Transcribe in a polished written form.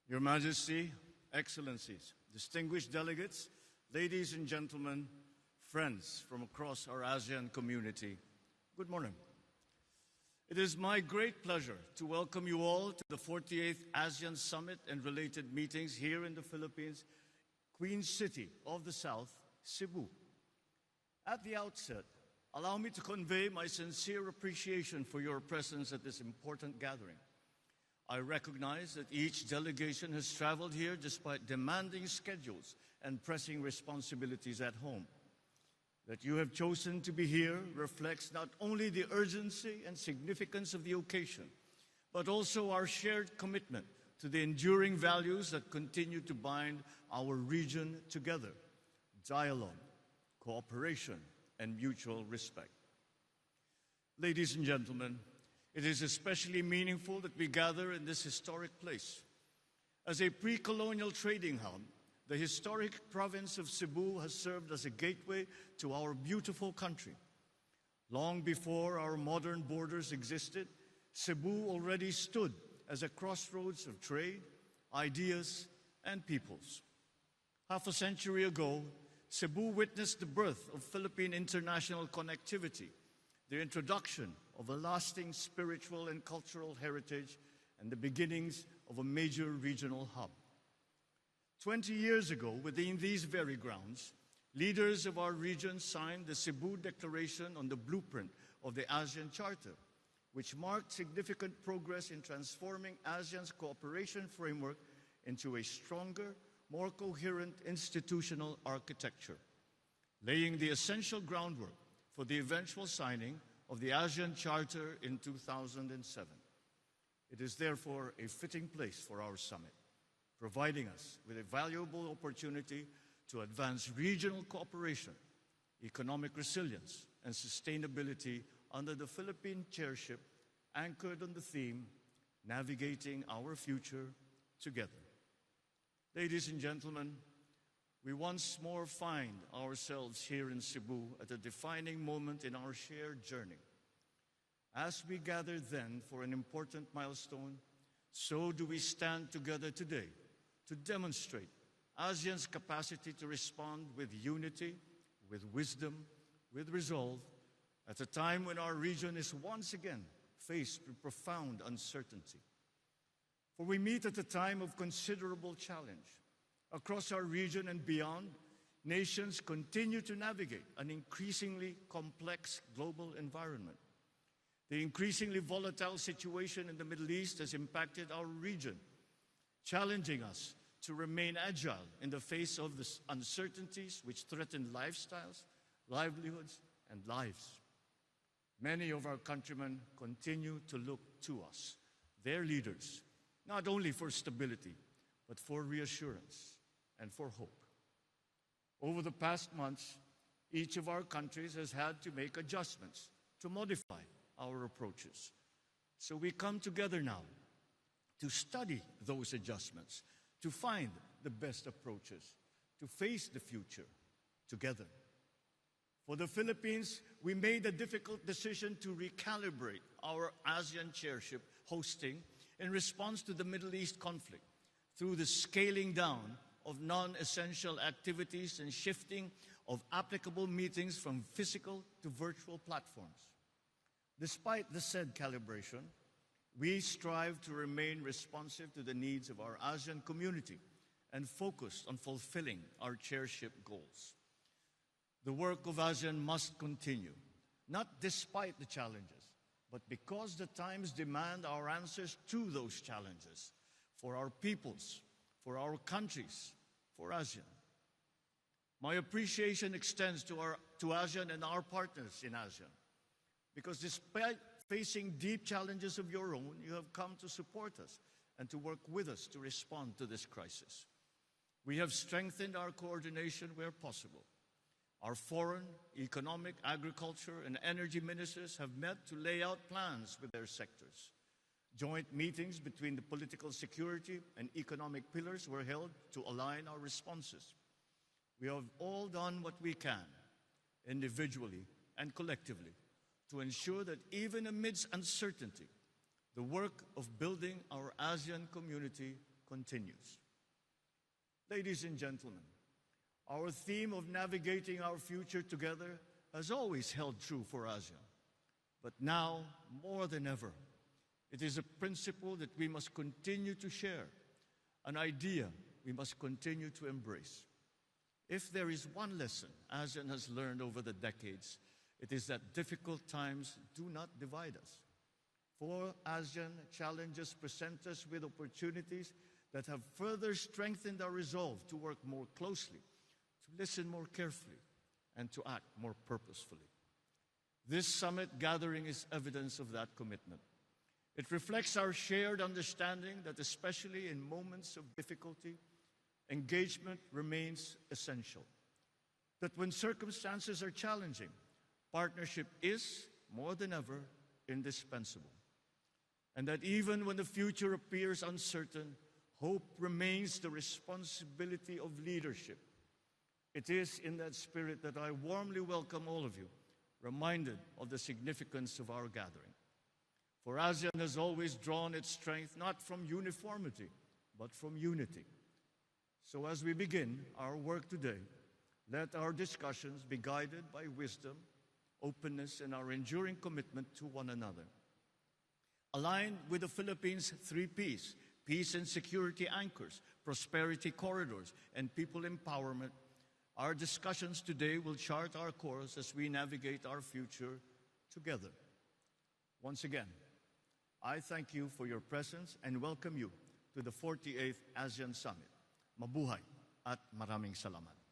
Your Majesty, Excellencies, distinguished delegates, ladies and gentlemen, friends from across our ASEAN community, good morning. It is my great pleasure to welcome you all to the 48th ASEAN Summit and related meetings here in the Philippines, Queen City of the South, Cebu. At the outset, allow me to convey my sincere appreciation for your presence at this important gathering. I recognize that each delegation has traveled here despite demanding schedules and pressing responsibilities at home. That you have chosen to be here reflects not only the urgency and significance of the occasion, but also our shared commitment to the enduring values that continue to bind our region together: dialogue, cooperation, and mutual respect. Ladies and gentlemen, it is especially meaningful that we gather in this historic place. As a pre-colonial trading hub, the historic province of Cebu has served as a gateway to our beautiful country. Long before our modern borders existed, Cebu already stood as a crossroads of trade, ideas, and peoples. Half a century ago, Cebu witnessed the birth of Philippine international connectivity, the introduction of a lasting spiritual and cultural heritage, and the beginnings of a major regional hub. 20 years ago, within these very grounds, leaders of our region signed the Cebu Declaration on the blueprint of the ASEAN Charter, which marked significant progress in transforming ASEAN's cooperation framework into a stronger, more coherent institutional architecture, laying the essential groundwork for the eventual signing of the ASEAN Charter in 2007. It is therefore a fitting place for our summit, providing us with a valuable opportunity to advance regional cooperation, economic resilience, and sustainability under the Philippine chairship, anchored on the theme, Navigating Our Future Together. Ladies and gentlemen, we once more find ourselves here in Cebu at a defining moment in our shared journey. As we gather then for an important milestone, so do we stand together today to demonstrate ASEAN's capacity to respond with unity, with wisdom, with resolve, at a time when our region is once again faced with profound uncertainty. For we meet at a time of considerable challenge. Across our region and beyond, nations continue to navigate an increasingly complex global environment. The increasingly volatile situation in the Middle East has impacted our region, challenging us to remain agile in the face of the uncertainties which threaten lifestyles, livelihoods, and lives. Many of our countrymen continue to look to us, their leaders, not only for stability, but for reassurance and for hope. Over the past months, each of our countries has had to make adjustments to modify our approaches. So we come together now to study those adjustments, to find the best approaches, to face the future together. For the Philippines, we made a difficult decision to recalibrate our ASEAN chairship hosting in response to the Middle East conflict through the scaling down of non-essential activities and shifting of applicable meetings from physical to virtual platforms. Despite the said calibration, we strive to remain responsive to the needs of our ASEAN community and focused on fulfilling our chairship goals. The work of ASEAN must continue, not despite the challenges, but because the times demand our answers to those challenges, for our peoples, for our countries, for ASEAN. My appreciation extends to ASEAN and our partners in ASEAN, because despite facing deep challenges of your own, you have come to support us and to work with us to respond to this crisis. We have strengthened our coordination where possible. Our foreign, economic, agriculture, and energy ministers have met to lay out plans with their sectors. Joint meetings between the political security and economic pillars were held to align our responses. We have all done what we can, individually and collectively, to ensure that even amidst uncertainty, the work of building our ASEAN community continues. Ladies and gentlemen, our theme of navigating our future together has always held true for ASEAN. But now, more than ever, it is a principle that we must continue to share, an idea we must continue to embrace. If there is one lesson ASEAN has learned over the decades, it is that difficult times do not divide us. For ASEAN, challenges present us with opportunities that have further strengthened our resolve to work more closely, to listen more carefully, and to act more purposefully. This summit gathering is evidence of that commitment. It reflects our shared understanding that especially in moments of difficulty, engagement remains essential. That when circumstances are challenging, partnership is, more than ever, indispensable. And that even when the future appears uncertain, hope remains the responsibility of leadership. It is in that spirit that I warmly welcome all of you, reminded of the significance of our gathering. For ASEAN has always drawn its strength not from uniformity, but from unity. So as we begin our work today, let our discussions be guided by wisdom, openness, and our enduring commitment to one another. Aligned with the Philippines' 3 Ps, peace and security anchors, prosperity corridors, and people empowerment, our discussions today will chart our course as we navigate our future together. Once again, I thank you for your presence and welcome you to the 48th ASEAN Summit. Mabuhay at maraming salamat.